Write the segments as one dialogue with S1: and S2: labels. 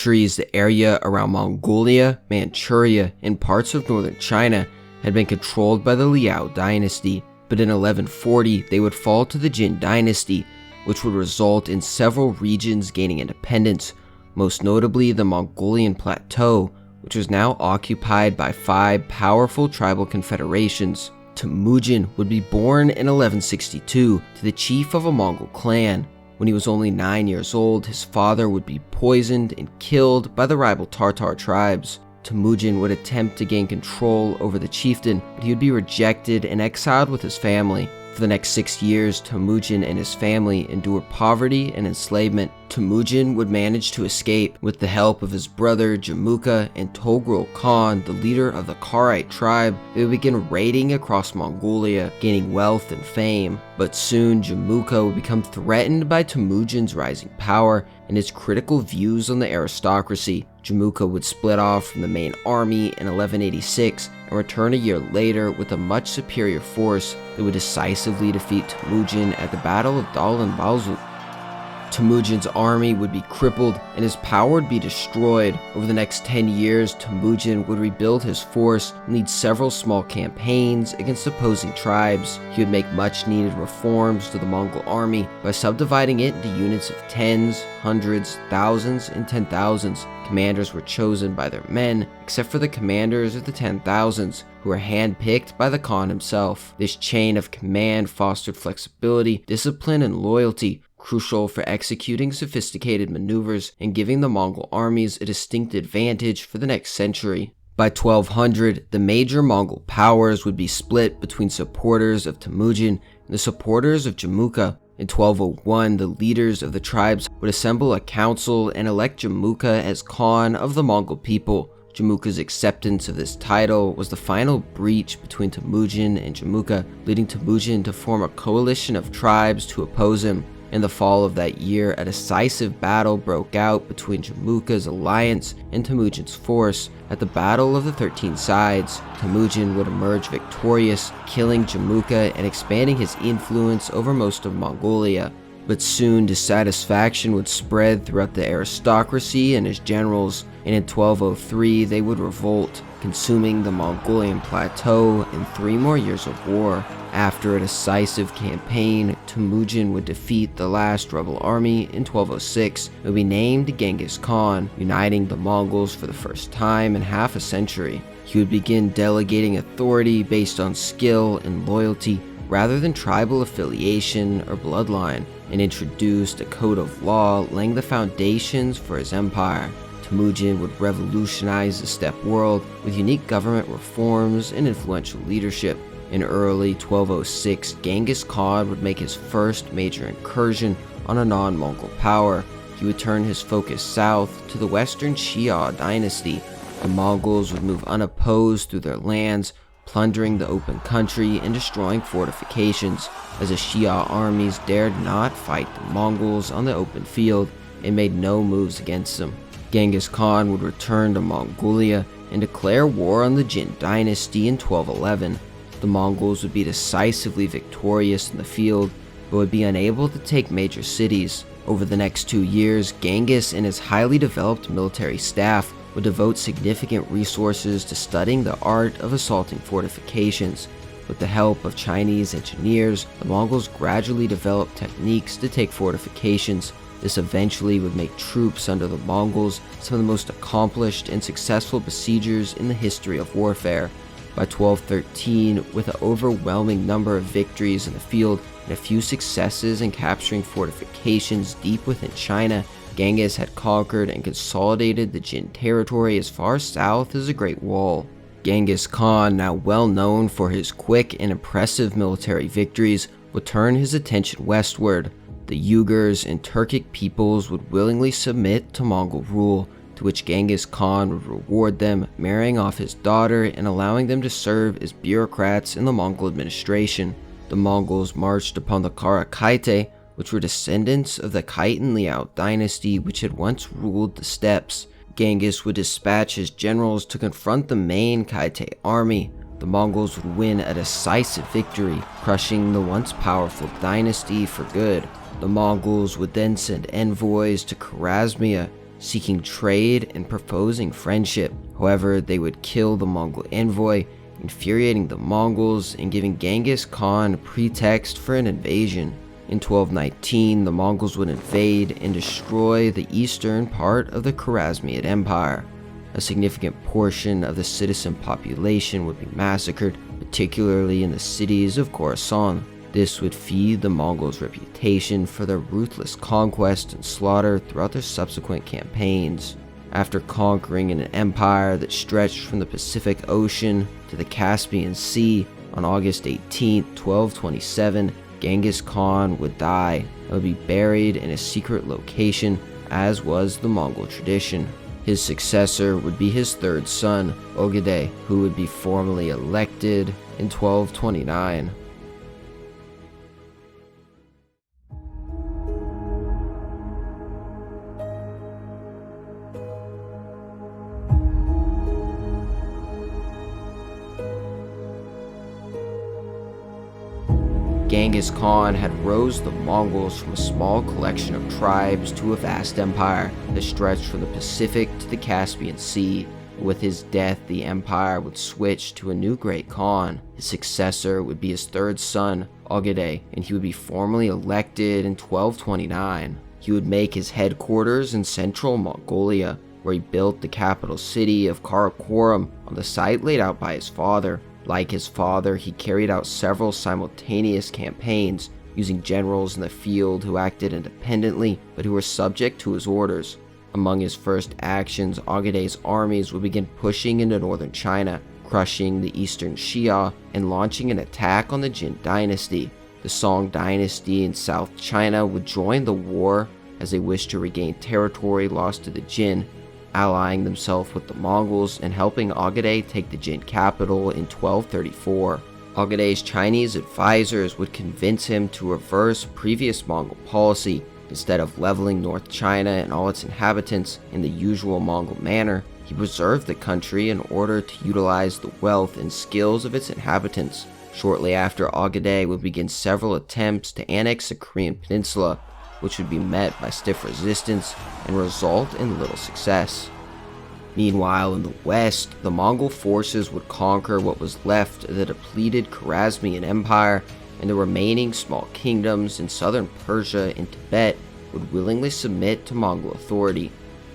S1: The area around Mongolia, Manchuria, and parts of northern China had been controlled by the Liao dynasty, but in 1140 they would fall to the Jin dynasty, which would result in several regions gaining independence, most notably the Mongolian Plateau, which was now occupied by 5 powerful tribal confederations. Temujin would be born in 1162 to the chief of a Mongol clan. When he was only 9 years old, his father would be poisoned and killed by the rival Tartar tribes. Temujin would attempt to gain control over the chieftain, but he would be rejected and exiled with his family. For the next 6 years, Temujin and his family endured poverty and enslavement. Temujin would manage to escape with the help of his brother Jemuka and Togrul Khan, the leader of the Karaite tribe. They would begin raiding across Mongolia, gaining wealth and fame. But soon, Jemuka would become threatened by Temujin's rising power and his critical views on the aristocracy. Jemuka would split off from the main army in 1186 and return a year later with a much superior force that would decisively defeat Temujin at the Battle of Dağlan Balzuk. Temujin's army would be crippled and his power would be destroyed. Over the next 10 years, Temujin would rebuild his force and lead several small campaigns against opposing tribes. He would make much needed reforms to the Mongol army by subdividing it into units of tens, hundreds, thousands, and 10,000s. Commanders were chosen by their men, except for the commanders of the 10,000s, who were handpicked by the Khan himself. This chain of command fostered flexibility, discipline, and loyalty, crucial for executing sophisticated maneuvers and giving the Mongol armies a distinct advantage for the next century. By 1200, the major Mongol powers would be split between supporters of Temujin and the supporters of Jemuka. In 1201, the leaders of the tribes would assemble a council and elect Jemuka as Khan of the Mongol people. Jemuka's acceptance of this title was the final breach between Temujin and Jemuka, leading Temujin to form a coalition of tribes to oppose him. In the fall of that year, a decisive battle broke out between Jemuka's alliance and Temujin's force. At the Battle of the 13 Sides, Temujin would emerge victorious, killing Jemuka and expanding his influence over most of Mongolia. But soon dissatisfaction would spread throughout the aristocracy and his generals, and in 1203 they would revolt, consuming the Mongolian plateau in 3 more years of war. After a decisive campaign, Temujin would defeat the last rebel army in 1206 and would be named Genghis Khan, uniting the Mongols for the first time in half a century. He would begin delegating authority based on skill and loyalty rather than tribal affiliation or bloodline, and introduced a code of law laying the foundations for his empire. Temujin would revolutionize the steppe world with unique government reforms and influential leadership. In early 1206, Genghis Khan would make his first major incursion on a non-Mongol power. He would turn his focus south to the western Xia dynasty. The Mongols would move unopposed through their lands, plundering the open country and destroying fortifications. As the Xia armies dared not fight the Mongols on the open field and made no moves against them. Genghis Khan would return to Mongolia and declare war on the Jin dynasty in 1211. The Mongols would be decisively victorious in the field, but would be unable to take major cities. Over the next 2 years, Genghis and his highly developed military staff would devote significant resources to studying the art of assaulting fortifications. With the help of Chinese engineers, the Mongols gradually developed techniques to take fortifications. This eventually would make troops under the Mongols some of the most accomplished and successful besiegers in the history of warfare. By 1213, with an overwhelming number of victories in the field and a few successes in capturing fortifications deep within China, Genghis had conquered and consolidated the Jin territory as far south as the Great Wall. Genghis Khan, now well known for his quick and impressive military victories, would turn his attention westward. The Uyghurs and Turkic peoples would willingly submit to Mongol rule, to which Genghis Khan would reward them, marrying off his daughter and allowing them to serve as bureaucrats in the Mongol administration. The Mongols marched upon the Karakite, which were descendants of the Khitan Liao dynasty which had once ruled the steppes. Genghis would dispatch his generals to confront the main Khitai army. The Mongols would win a decisive victory, crushing the once powerful dynasty for good. The Mongols would then send envoys to Khwarezmia, seeking trade and proposing friendship. However, they would kill the Mongol envoy, infuriating the Mongols and giving Genghis Khan a pretext for an invasion. In 1219, the Mongols would invade and destroy the eastern part of the Khwarezmiad Empire. A significant portion of the citizen population would be massacred, particularly in the cities of Khorasan. This would feed the Mongols' reputation for their ruthless conquest and slaughter throughout their subsequent campaigns. After conquering an empire that stretched from the Pacific Ocean to the Caspian Sea on August 18, 1227, Genghis Khan would die and would be buried in a secret location, as was the Mongol tradition. His successor would be his third son, Ögedei, who would be formally elected in 1229. Genghis Khan had rose the Mongols from a small collection of tribes to a vast empire that stretched from the Pacific to the Caspian Sea. With his death, the empire would switch to a new great Khan. His successor would be his third son, Ögedei, and he would be formally elected in 1229. He would make his headquarters in central Mongolia, where he built the capital city of Karakorum on the site laid out by his father. Like his father, he carried out several simultaneous campaigns, using generals in the field who acted independently but who were subject to his orders. Among his first actions, Ögedei's armies would begin pushing into northern China, crushing the eastern Xia and launching an attack on the Jin dynasty. The Song dynasty in South China would join the war as they wished to regain territory lost to the Jin, allying themselves with the Mongols and helping Ögedei take the Jin capital in 1234. Ögedei's Chinese advisors would convince him to reverse previous Mongol policy. Instead of leveling North China and all its inhabitants in the usual Mongol manner, he preserved the country in order to utilize the wealth and skills of its inhabitants. Shortly after, Ögedei would begin several attempts to annex the Korean peninsula, which would be met by stiff resistance and result in little success. Meanwhile, in the west, the Mongol forces would conquer what was left of the depleted Khwarezmian Empire, and the remaining small kingdoms in southern Persia and Tibet would willingly submit to Mongol authority.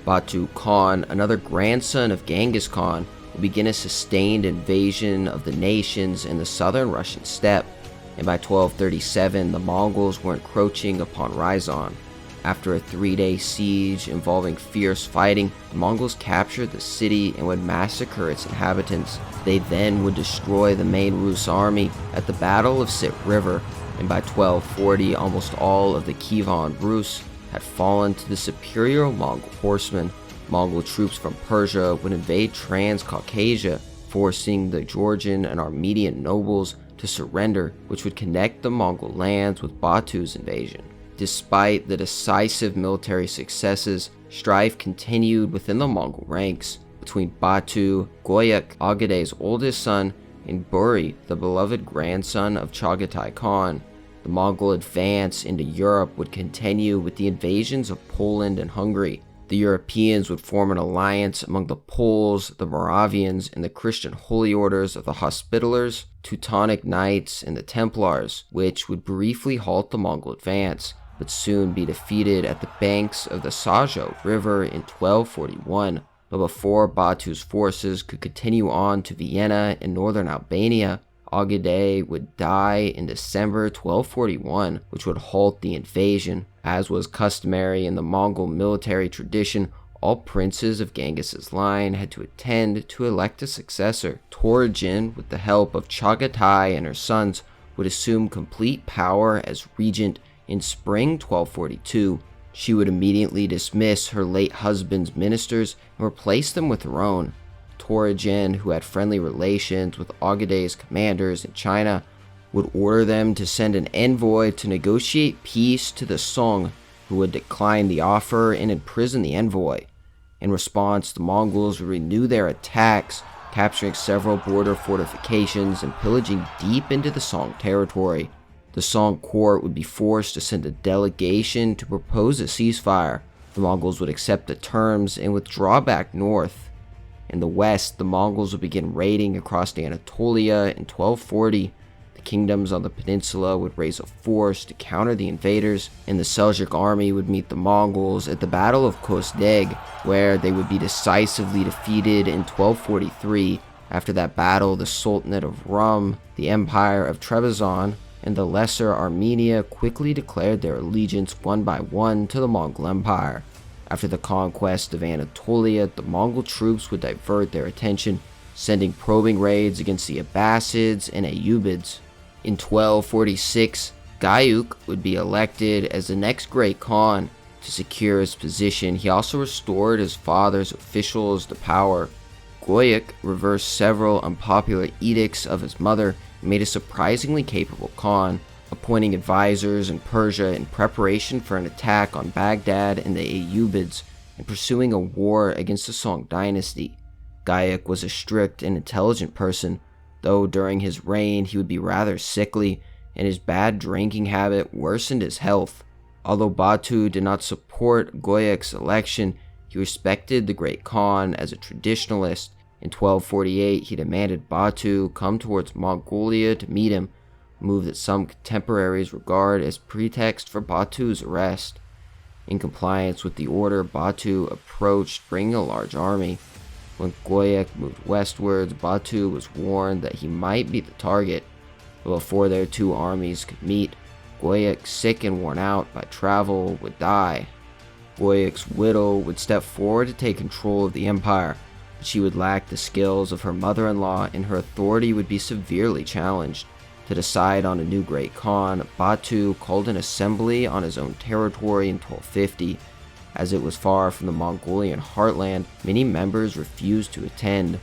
S1: Böke Khan, another grandson of Genghis Khan, would begin a sustained invasion of the nations in the southern Russian steppe, and by 1237 the Mongols were encroaching upon Ryazan. After a 3-day siege involving fierce fighting, the Mongols captured the city and would massacre its inhabitants. They then would destroy the main Rus army at the Battle of Sit River, and by 1240 almost all of the Kievan Rus had fallen to the superior Mongol horsemen. Mongol troops from Persia would invade Transcaucasia, forcing the Georgian and Armenian nobles to surrender, which would connect the Mongol lands with Batu's invasion. Despite the decisive military successes, strife continued within the Mongol ranks between Batu, Güyük, Ögedei's oldest son, and Buri, the beloved grandson of Ögedei Khan. The Mongol advance into Europe would continue with the invasions of Poland and Hungary. The Europeans would form an alliance among the Poles, the Moravians, and the Christian holy orders of the Hospitallers, Teutonic Knights, and the Templars, which would briefly halt the Mongol advance, but soon be defeated at the banks of the Sajo River in 1241. But before Batu's forces could continue on to Vienna in northern Albania, Ögedei would die in December 1241, which would halt the invasion. As was customary in the Mongol military tradition, all princes of Genghis's line had to attend to elect a successor. Temujin, with the help of Chagatai and her sons, would assume complete power as regent in spring 1242. She would immediately dismiss her late husband's ministers and replace them with her own. Temujin, who had friendly relations with Ögedei's commanders in China, would order them to send an envoy to negotiate peace to the Song, who would decline the offer and imprison the envoy. In response, the Mongols would renew their attacks, capturing several border fortifications and pillaging deep into the Song territory. The Song court would be forced to send a delegation to propose a ceasefire. The Mongols would accept the terms and withdraw back north. In the west, the Mongols would begin raiding across Anatolia in 1240. The kingdoms on the peninsula would raise a force to counter the invaders, and the Seljuk army would meet the Mongols at the Battle of Kösteg, where they would be decisively defeated in 1243. After that battle, the Sultanate of Rum, the Empire of Trebizond, and the Lesser Armenia quickly declared their allegiance one by one to the Mongol Empire. After the conquest of Anatolia, the Mongol troops would divert their attention, sending probing raids against the Abbasids and Ayyubids. In 1246, Güyük would be elected as the next great Khan. To secure his position, he also restored his father's officials to power. Güyük reversed several unpopular edicts of his mother and made a surprisingly capable Khan, appointing advisors in Persia in preparation for an attack on Baghdad and the Ayyubids, and pursuing a war against the Song dynasty. Güyük was a strict and intelligent person, though during his reign he would be rather sickly, and his bad drinking habit worsened his health. Although Batu did not support Güyük's election, he respected the great Khan as a traditionalist. In 1248, he demanded Batu come towards Mongolia to meet him, a move that some contemporaries regard as pretext for Batu's arrest. In compliance with the order, Batu approached, bringing a large army. When Güyük moved westwards, Batu was warned that he might be the target, but before their two armies could meet, Güyük, sick and worn out by travel, would die. Güyük's widow would step forward to take control of the empire, but she would lack the skills of her mother-in-law, and her authority would be severely challenged. To decide on a new great Khan, Batu called an assembly on his own territory in 1250. As it was far from the Mongolian heartland, many members refused to attend.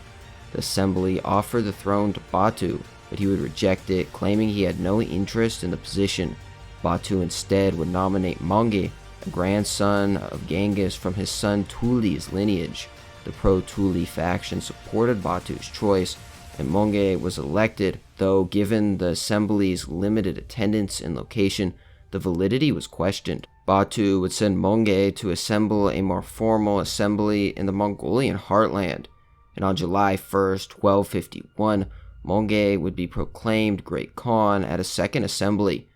S1: The assembly offered the throne to Batu, but he would reject it, claiming he had no interest in the position. Batu instead would nominate Möngke, a grandson of Genghis, from his son Tuli's lineage. The pro-Tuli faction supported Batu's choice, and Möngke was elected, though given the assembly's limited attendance and location, the validity was questioned. Batu would send Möngke to assemble a more formal assembly in the Mongolian heartland, and on July 1st, 1251, Möngke would be proclaimed Great Khan at a second assembly.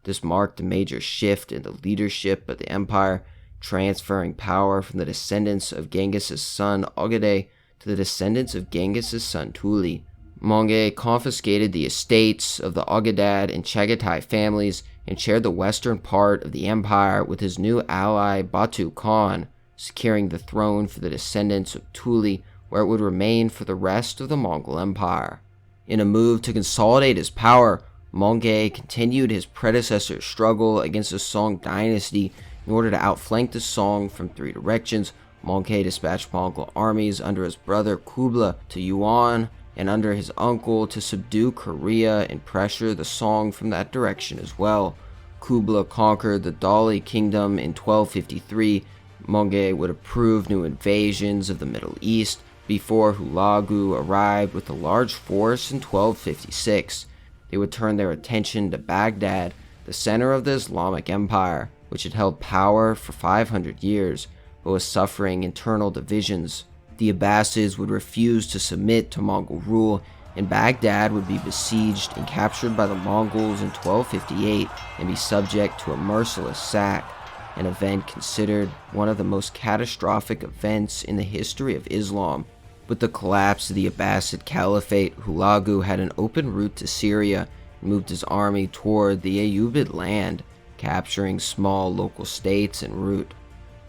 S1: This marked a major shift in the leadership of the empire, transferring power from the descendants of Genghis' son Ögedei to the descendants of Genghis' son Tuli. Möngke confiscated the estates of the Ögedei and Chagatai families and shared the western part of the empire with his new ally Batu Khan, securing the throne for the descendants of Tuli, where it would remain for the rest of the Mongol Empire. In a move to consolidate his power, Möngke continued his predecessor's struggle against the Song dynasty. In order to outflank the Song from three directions, Möngke dispatched Mongol armies under his brother Kublai to Yuan, and under his uncle to subdue Korea and pressure the Song from that direction as well. Kublai conquered the Dali kingdom in 1253. Möngke would approve new invasions of the Middle East before Hulagu arrived with a large force in 1256. They would turn their attention to Baghdad, the center of the Islamic Empire, which had held power for 500 years, but was suffering internal divisions. The Abbasids would refuse to submit to Mongol rule, and Baghdad would be besieged and captured by the Mongols in 1258 and be subject to a merciless sack, an event considered one of the most catastrophic events in the history of Islam. With the collapse of the Abbasid Caliphate, Hulagu had an open route to Syria and moved his army toward the Ayyubid land, capturing small local states en route.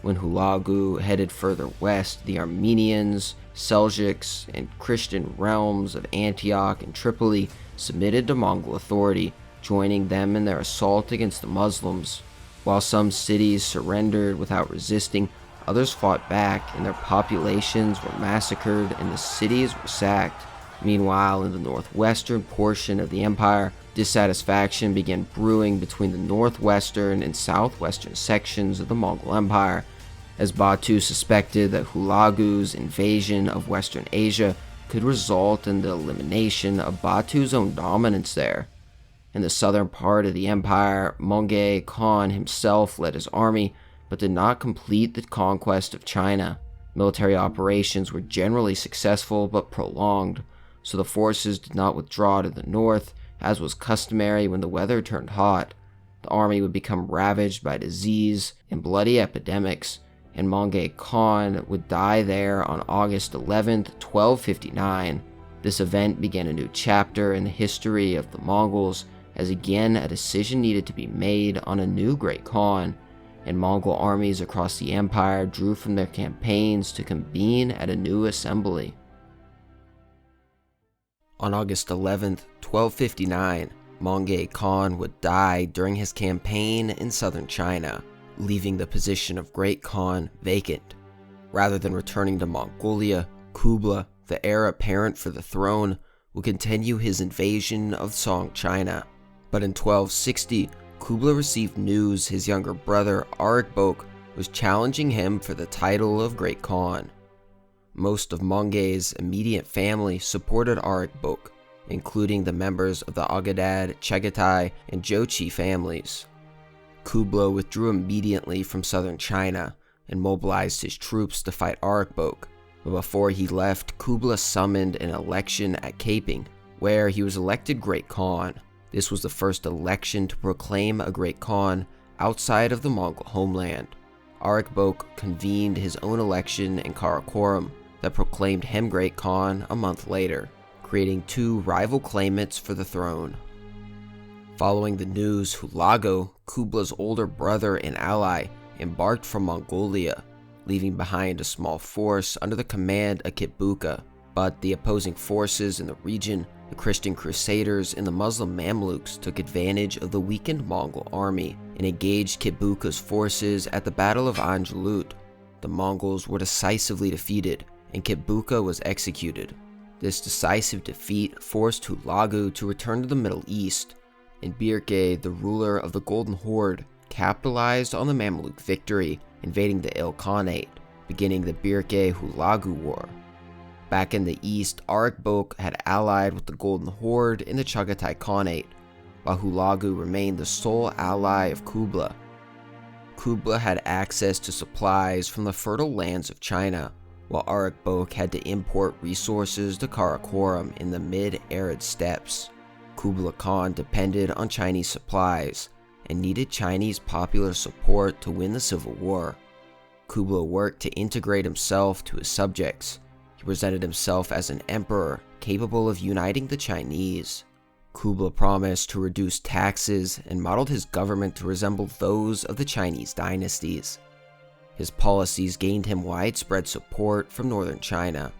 S1: When Hulagu headed further west, the Armenians, Seljuks, and Christian realms of Antioch and Tripoli submitted to Mongol authority, joining them in their assault against the Muslims. While some cities surrendered without resisting, others fought back, and their populations were massacred and the cities were sacked. Meanwhile, in the northwestern portion of the empire, dissatisfaction began brewing between the northwestern and southwestern sections of the Mongol Empire, as Batu suspected that Hulagu's invasion of Western Asia could result in the elimination of Batu's own dominance there. In the southern part of the empire, Möngke Khan himself led his army, but did not complete the conquest of China. Military operations were generally successful but prolonged, so the forces did not withdraw to the north, as was customary when the weather turned hot. The army would become ravaged by disease and bloody epidemics, and Möngke Khan would die there on August 11, 1259. This event began a new chapter in the history of the Mongols, as again a decision needed to be made on a new great Khan, and Mongol armies across the empire drew from their campaigns to convene at a new assembly. On August 11, 1259, Möngke Khan would die during his campaign in southern China, leaving the position of Great Khan vacant. Rather than returning to Mongolia, Kublai, the heir apparent for the throne, would continue his invasion of Song China. But in 1260, Kublai received news his younger brother Ariq was challenging him for the title of Great Khan. Most of Möngke's immediate family supported Ariq, including the members of the Ögedei, Chagatai, and Jochi families. Kublai withdrew immediately from southern China and mobilized his troops to fight Ariq, but before he left, Kublai summoned an election at Kaping, where he was elected Great Khan. This was the first election to proclaim a Great Khan outside of the Mongol homeland. Ariq convened his own election in Karakoram that proclaimed him Great Khan a month later, creating two rival claimants for the throne. Following the news, Hulagu, Kublai's older brother and ally, embarked from Mongolia, leaving behind a small force under the command of Böke. But the opposing forces in the region, the Christian Crusaders and the Muslim Mamluks, took advantage of the weakened Mongol army and engaged Böke's forces at the Battle of Angelut. The Mongols were decisively defeated, and Böke was executed. This decisive defeat forced Hulagu to return to the Middle East, and Böke, the ruler of the Golden Horde, capitalized on the Mamluk victory, invading the Il Khanate, beginning the Böke-Hulagu War. Back in the east, Ariq had allied with the Golden Horde in the Chagatai Khanate, while Hulagu remained the sole ally of Kublai. Kublai had access to supplies from the fertile lands of China, while Ariq had to import resources to Karakoram in the mid-arid steppes. Kublai Khan depended on Chinese supplies and needed Chinese popular support to win the civil war. Kublai worked to integrate himself to his subjects. He presented himself as an emperor capable of uniting the Chinese. Kublai promised to reduce taxes and modeled his government to resemble those of the Chinese dynasties. His policies gained him widespread support from northern China.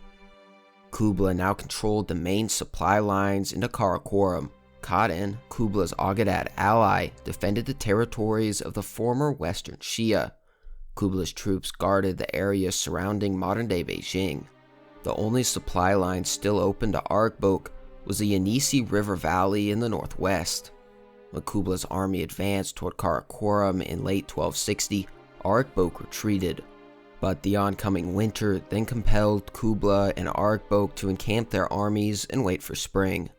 S1: Kublai now controlled the main supply lines into Karakoram. Khaden, Kublai's Ögedei ally, defended the territories of the former Western Xia. Kublai's troops guarded the area surrounding modern-day Beijing. The only supply line still open to Ariq was the Yenisei River Valley in the northwest. When Kublai's army advanced toward Karakoram in late 1260, Ariq retreated, but the oncoming winter then compelled Kublai and Ariq to encamp their armies and wait for spring.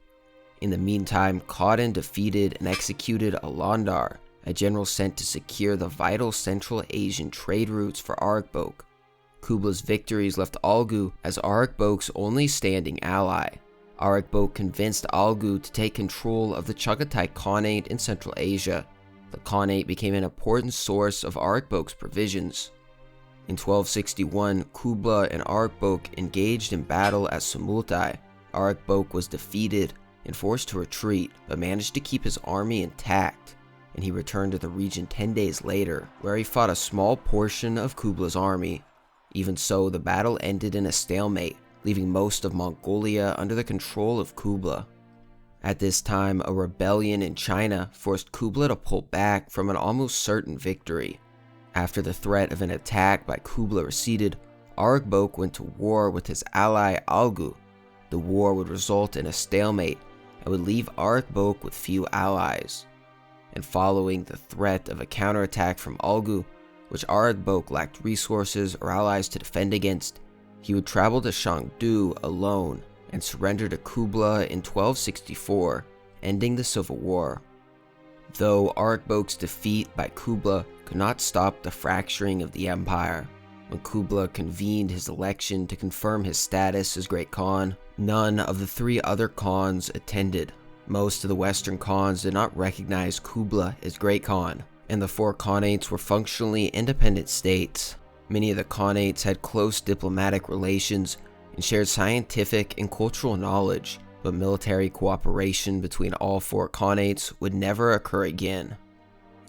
S1: In the meantime, Khaden defeated and executed Alandar, a general sent to secure the vital Central Asian trade routes for Ariq. Kublai's victories left Algu as Ariq only standing ally. Ariq convinced Algu to take control of the Chagatai Khanate in Central Asia. The Khanate became an important source of Ariq provisions. In 1261, Kublai and Ariq engaged in battle at Samultai. Ariq was defeated and forced to retreat, but managed to keep his army intact, and he returned to the region 10 days later, where he fought a small portion of Kublai's army. Even so, the battle ended in a stalemate, leaving most of Mongolia under the control of Kublai. At this time, a rebellion in China forced Kublai to pull back from an almost certain victory. After the threat of an attack by Kublai receded, Ariq went to war with his ally Algu. The war would result in a stalemate and would leave Ariq with few allies. And following the threat of a counterattack from Algu, which Ariq lacked resources or allies to defend against, he would travel to Shangdu alone and surrender to Kublai in 1264, ending the civil war. Though Ariq's defeat by Kublai could not stop the fracturing of the empire. When Kublai convened his election to confirm his status as Great Khan, none of the 3 other Khans attended. Most of the Western Khans did not recognize Kublai as Great Khan, and the 4 Khanates were functionally independent states. Many of the Khanates had close diplomatic relations and shared scientific and cultural knowledge, but military cooperation between all 4 Khanates would never occur again.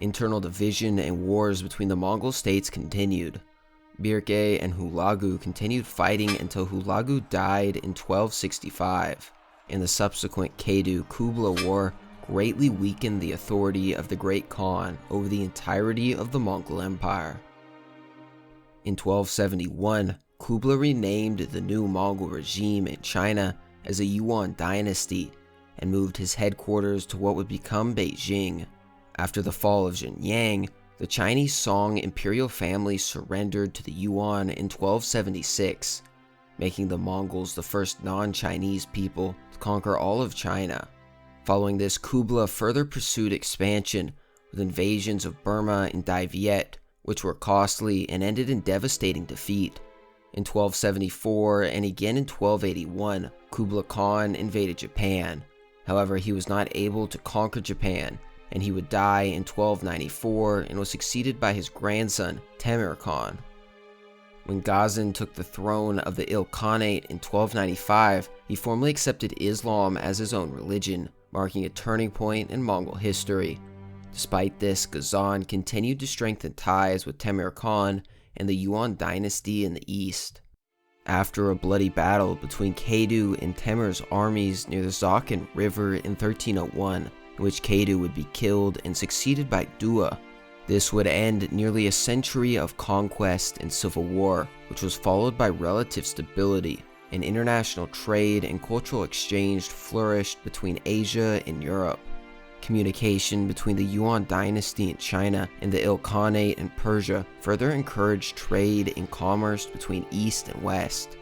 S1: Internal division and wars between the Mongol states continued. Böke and Hulagu continued fighting until Hulagu died in 1265, and the subsequent Kadu-Kublai War greatly weakened the authority of the Great Khan over the entirety of the Mongol Empire. In 1271, Kublai renamed the new Mongol regime in China as a Yuan dynasty and moved his headquarters to what would become Beijing. After the fall of Zhenyang, the Chinese Song imperial family surrendered to the Yuan in 1276, making the Mongols the first non-Chinese people to conquer all of China. Following this, Kublai further pursued expansion with invasions of Burma and Dai Viet, which were costly and ended in devastating defeat. In 1274 and again in 1281, Kublai Khan invaded Japan. However, he was not able to conquer Japan, and he would die in 1294 and was succeeded by his grandson, Temür Khan. When Ghazan took the throne of the Il Khanate in 1295, he formally accepted Islam as his own religion, marking a turning point in Mongol history. Despite this, Ghazan continued to strengthen ties with Temür Khan and the Yuan dynasty in the east. After a bloody battle between Kadu and Temür's armies near the Zakhan River in 1301, in which Kadu would be killed and succeeded by Dua, this would end nearly a century of conquest and civil war, which was followed by relative stability, and international trade and cultural exchange flourished between Asia and Europe. Communication between the Yuan dynasty in China and the Il Khanate in Persia further encouraged trade and commerce between East and West.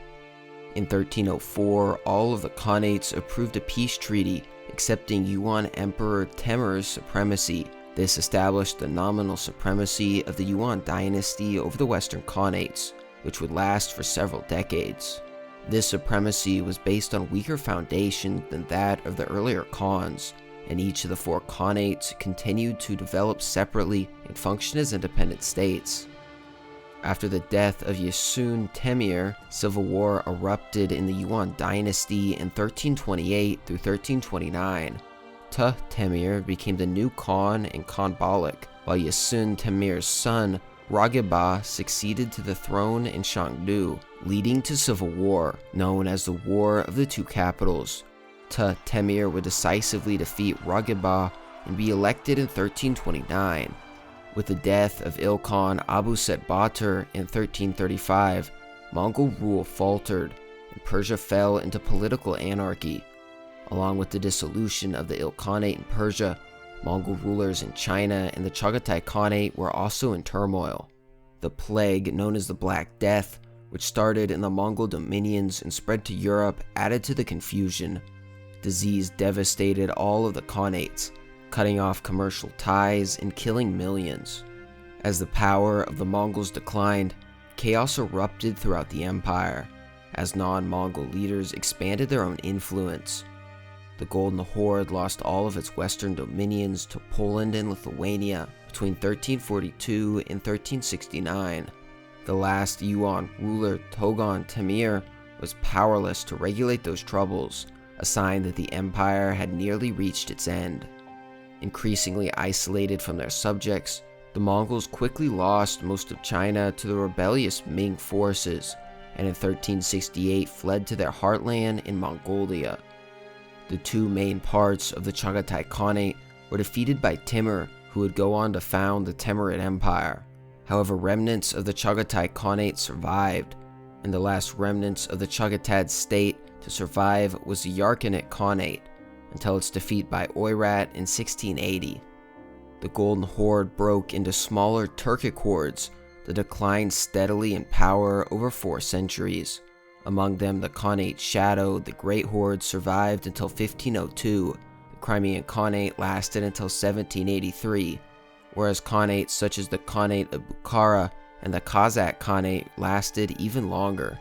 S1: In 1304, all of the Khanates approved a peace treaty accepting Yuan Emperor Temür's supremacy. This established the nominal supremacy of the Yuan dynasty over the Western Khanates, which would last for several decades. This supremacy was based on weaker foundation than that of the earlier Khans, and each of the 4 Khanates continued to develop separately and function as independent states. After the death of Yesun Temür, civil war erupted in the Yuan dynasty in 1328 through 1329. Tuh Temür became the new Khan and Khanbalik, while Yesun Temür's son, Raghiba, succeeded to the throne in Shangdu, leading to civil war, known as the War of the Two Capitals. Tuh Temür would decisively defeat Raghiba and be elected in 1329. With the death of Il Khan Abu Set Batur in 1335, Mongol rule faltered, and Persia fell into political anarchy. Along with the dissolution of the Il Khanate in Persia, Mongol rulers in China and the Chagatai Khanate were also in turmoil. The plague, known as the Black Death, which started in the Mongol dominions and spread to Europe, added to the confusion. Disease devastated all of the Khanates, cutting off commercial ties and killing millions. As the power of the Mongols declined, chaos erupted throughout the empire, as non-Mongol leaders expanded their own influence. The Golden Horde lost all of its western dominions to Poland and Lithuania between 1342 and 1369. The last Yuan ruler, Togon Temür, was powerless to regulate those troubles, a sign that the empire had nearly reached its end. Increasingly isolated from their subjects, the Mongols quickly lost most of China to the rebellious Ming forces, and in 1368 fled to their heartland in Mongolia. The 2 main parts of the Chagatai Khanate were defeated by Timur, who would go on to found the Timurid Empire. However, remnants of the Chagatai Khanate survived, and the last remnants of the Chagatai state to survive was the Yarkhanate Khanate, until its defeat by Oirat in 1680. The Golden Horde broke into smaller Turkic hordes that declined steadily in power over 4 centuries. Among them, the Khanate Shadow, the Great Horde, survived until 1502, the Crimean Khanate lasted until 1783, whereas khanates such as the Khanate of Bukhara and the Kazakh Khanate lasted even longer.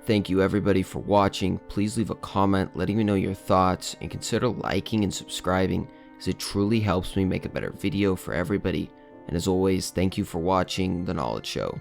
S1: Thank you everybody for watching. Please leave a comment letting me know your thoughts, and consider liking and subscribing, as it truly helps me make a better video for everybody. And as always, thank you for watching The Knowledge Show.